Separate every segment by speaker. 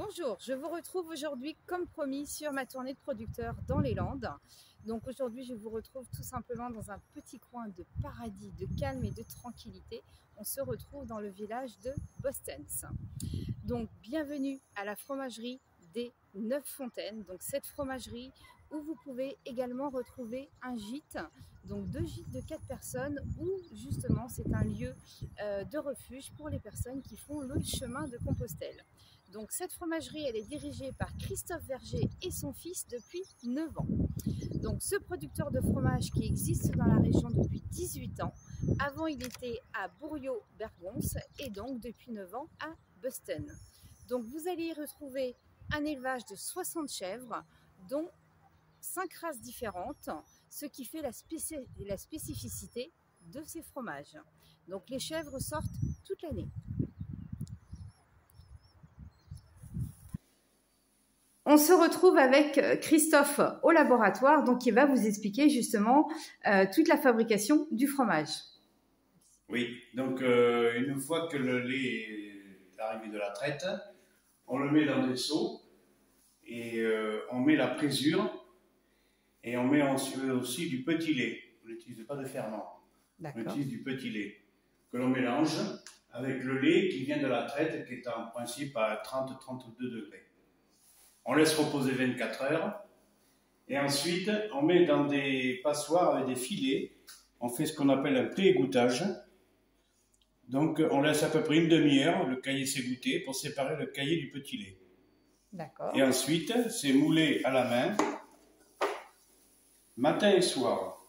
Speaker 1: Bonjour, je vous retrouve aujourd'hui comme promis sur ma tournée de producteur dans les Landes. Donc aujourd'hui je vous retrouve tout simplement dans un petit coin de paradis, de calme et de tranquillité. On se retrouve dans le village de Bostens. Donc bienvenue à la fromagerie des 9 Fontaines, donc cette fromagerie où vous pouvez également retrouver un gîte, donc 2 gîtes de 4 personnes où justement c'est un lieu de refuge pour les personnes qui font le chemin de Compostelle. Donc cette fromagerie elle est dirigée par Christophe Verger et son fils depuis 9 ans. Donc ce producteur de fromage qui existe dans la région depuis 18 ans, avant il était à Bourriot-Bergons et donc depuis 9 ans à Bostens. Donc vous allez y retrouver un élevage de 60 chèvres, dont 5 races différentes, ce qui fait la spécificité de ces fromages. Donc les chèvres sortent toute l'année. On se retrouve avec Christophe au laboratoire, donc il va vous expliquer justement toute la fabrication du fromage.
Speaker 2: Oui, donc une fois que le lait est arrivé de la traite, on le met dans des seaux et on met la présure et on met aussi du petit lait. On n'utilise pas de ferment. On utilise du petit lait que l'on mélange avec le lait qui vient de la traite qui est en principe à 30-32 degrés. On laisse reposer 24 heures et ensuite on met dans des passoires avec des filets. On fait ce qu'on appelle un pré-égouttage. Donc on laisse à peu près une demi-heure le caillé s'égoutter pour séparer le caillé du petit lait.
Speaker 1: D'accord.
Speaker 2: Et ensuite c'est moulé à la main matin et soir.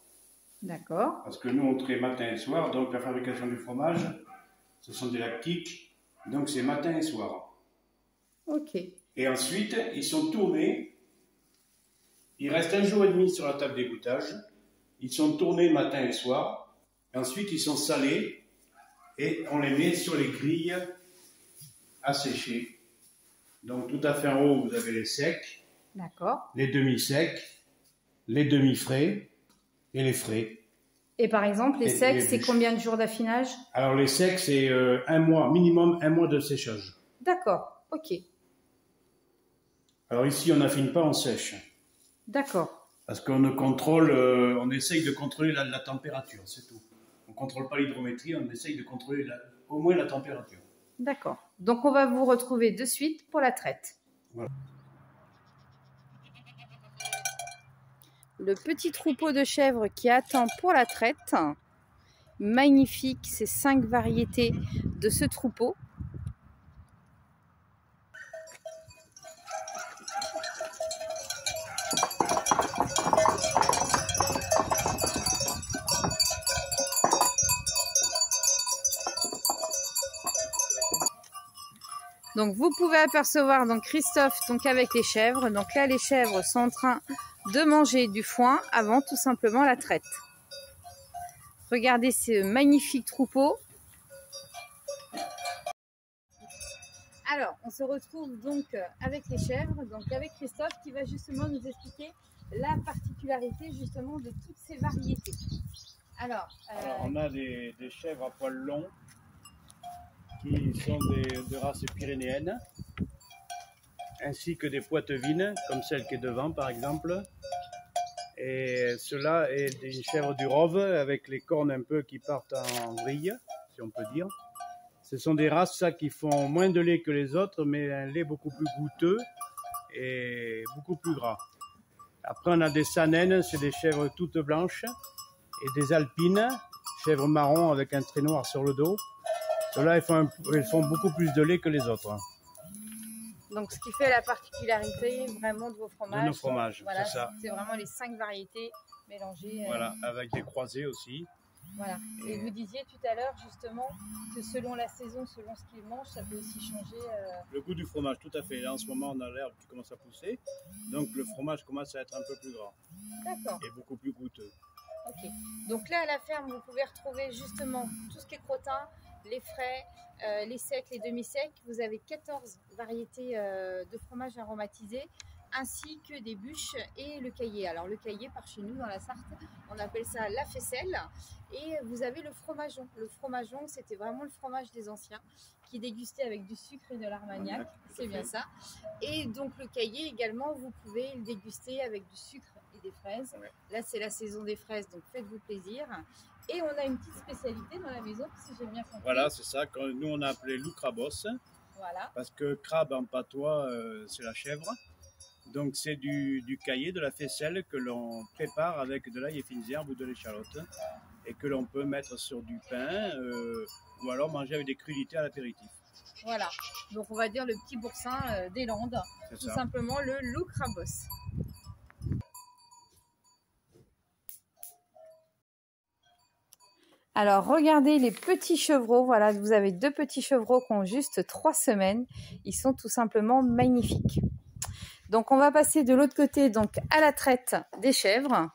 Speaker 1: D'accord.
Speaker 2: Parce que nous on traite matin et soir, donc la fabrication du fromage, ce sont des lactiques, donc c'est matin et soir.
Speaker 1: Ok.
Speaker 2: Et ensuite, ils sont tournés. Ils restent 1 jour et demi sur la table d'égouttage. Ils sont tournés matin et soir. Et ensuite, ils sont salés. Et on les met sur les grilles à sécher. Donc, tout à fait en haut, vous avez les secs.
Speaker 1: D'accord.
Speaker 2: Les demi-secs. Les demi-frais. Et les frais.
Speaker 1: Et par exemple, les secs, c'est combien de jours d'affinage? Alors,
Speaker 2: les secs, c'est 1 mois, minimum 1 mois de séchage.
Speaker 1: D'accord. Ok.
Speaker 2: Alors ici, on n'affine pas, on sèche.
Speaker 1: D'accord.
Speaker 2: Parce qu'on ne contrôle, on essaye de contrôler la température, c'est tout. On ne contrôle pas l'hydrométrie, on essaye de contrôler au moins la température.
Speaker 1: D'accord. Donc on va vous retrouver de suite pour la traite. Voilà. Le petit troupeau de chèvres qui attend pour la traite. Magnifique, ces 5 variétés de ce troupeau. Donc vous pouvez apercevoir donc Christophe donc avec les chèvres. Donc là les chèvres sont en train de manger du foin avant tout simplement la traite. Regardez ce magnifique troupeau. Alors on se retrouve donc avec les chèvres, donc avec Christophe qui va justement nous expliquer la particularité justement de toutes ces variétés. Alors
Speaker 2: on a des chèvres à poils longs qui sont de race pyrénéenne, ainsi que des poitevines, comme celle qui est devant par exemple. Et cela est une chèvre du Rove avec les cornes un peu qui partent en vrille, si on peut dire. Ce sont des races ça, qui font moins de lait que les autres, mais un lait beaucoup plus goûteux et beaucoup plus gras. Après on a des Saanen, c'est des chèvres toutes blanches, et des Alpines, chèvres marron avec un trait noir sur le dos. Ceux-là, elles font beaucoup plus de lait que les autres.
Speaker 1: Donc, ce qui fait la particularité vraiment de vos fromages.
Speaker 2: De nos fromages,
Speaker 1: voilà,
Speaker 2: c'est ça.
Speaker 1: C'est vraiment les 5 variétés mélangées.
Speaker 2: Voilà, avec des croisés aussi.
Speaker 1: Voilà. Et vous disiez tout à l'heure justement que selon la saison, selon ce qu'ils mangent, ça peut aussi changer.
Speaker 2: Le goût du fromage, tout à fait. Là, en ce moment, on a l'herbe qui commence à pousser. Donc, le fromage commence à être un peu plus gras.
Speaker 1: D'accord.
Speaker 2: Et beaucoup plus goûteux.
Speaker 1: Ok. Donc là, à la ferme, vous pouvez retrouver justement tout ce qui est crottin, les frais, les secs, les demi-secs. Vous avez 14 variétés de fromages aromatisés. ainsi que des bûches et le caillé. Alors le caillé, par chez nous dans la Sarthe, on appelle ça la faisselle. Et vous avez le fromageon. Le fromageon, c'était vraiment le fromage des anciens qui dégustait avec du sucre et de l'armagnac, c'est bien ça. Et donc le caillé également, vous pouvez le déguster avec du sucre et des fraises. Ouais. Là, c'est la saison des fraises, donc faites-vous plaisir. Et on a une petite spécialité dans la maison, si j'ai bien compris.
Speaker 2: Voilà, c'est ça. Nous, on a appelé loup crabos. Voilà. Parce que crabe en patois, c'est la chèvre. Donc c'est du caillé, de la faisselle que l'on prépare avec de l'ail et fines herbes ou de l'échalote et que l'on peut mettre sur du pain ou alors manger avec des crudités à l'apéritif.
Speaker 1: Voilà, donc on va dire le petit boursin des Landes, tout simplement le loup crabos. Alors regardez les petits chevreaux, voilà, vous avez 2 petits chevreaux qui ont juste 3 semaines, ils sont tout simplement magnifiques. Donc on va passer de l'autre côté donc à la traite des chèvres.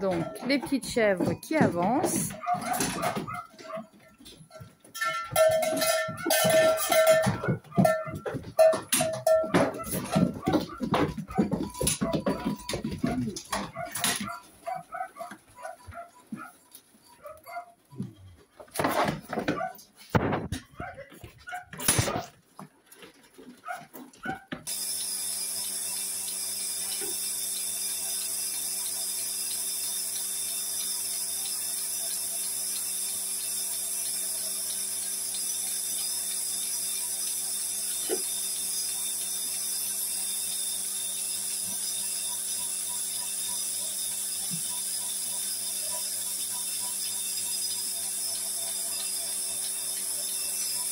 Speaker 1: Donc les petites chèvres qui avancent.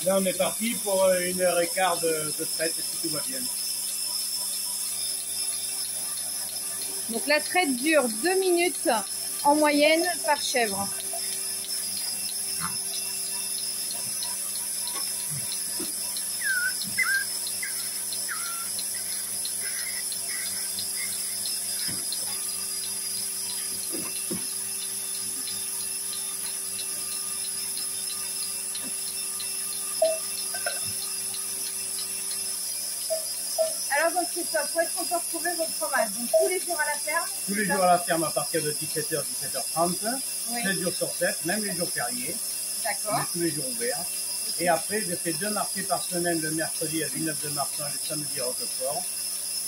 Speaker 2: Là, on est parti pour 1h15 de traite, si tout va bien.
Speaker 1: Donc la traite dure 2 minutes en moyenne par chèvre. Alors donc Christophe, où est-ce qu'on peut retrouver votre fromage? Donc tous les jours à la ferme?
Speaker 2: Tous les jours à la ferme à partir de 17h, 17h30, oui. 7 jours sur 7, même les jours fériés.
Speaker 1: D'accord.
Speaker 2: Tous les jours ouverts. Okay. Et après, je fais 2 marchés par semaine, le mercredi à Villeneuve-de-Marsan et le samedi à Roquefort.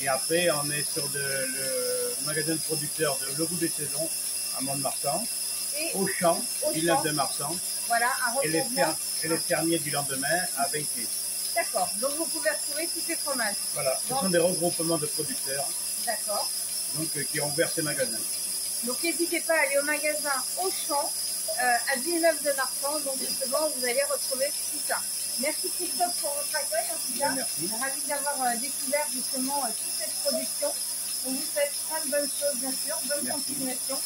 Speaker 2: Et après, on est sur le magasin de producteurs de Le Goût des Saisons à Mont-de-Marsan, Auchan, Villeneuve-de-Marsan,
Speaker 1: voilà,
Speaker 2: et les fermiers du lendemain à Veilleté.
Speaker 1: D'accord, donc vous pouvez retrouver tous ces fromages.
Speaker 2: Voilà, ce sont des regroupements de producteurs.
Speaker 1: D'accord.
Speaker 2: Donc qui ont ouvert ces magasins.
Speaker 1: Donc n'hésitez pas à aller au magasin Auchan à Villeneuve-de-Marsan, donc justement vous allez retrouver tout ça. Merci Christophe pour votre accueil en tout cas.
Speaker 2: Merci.
Speaker 1: Ravi d'avoir découvert justement toute cette production. On vous souhaite plein de bonnes choses bien sûr, bonne continuation.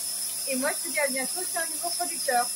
Speaker 1: Et moi je vous dis à bientôt sur un nouveau producteur.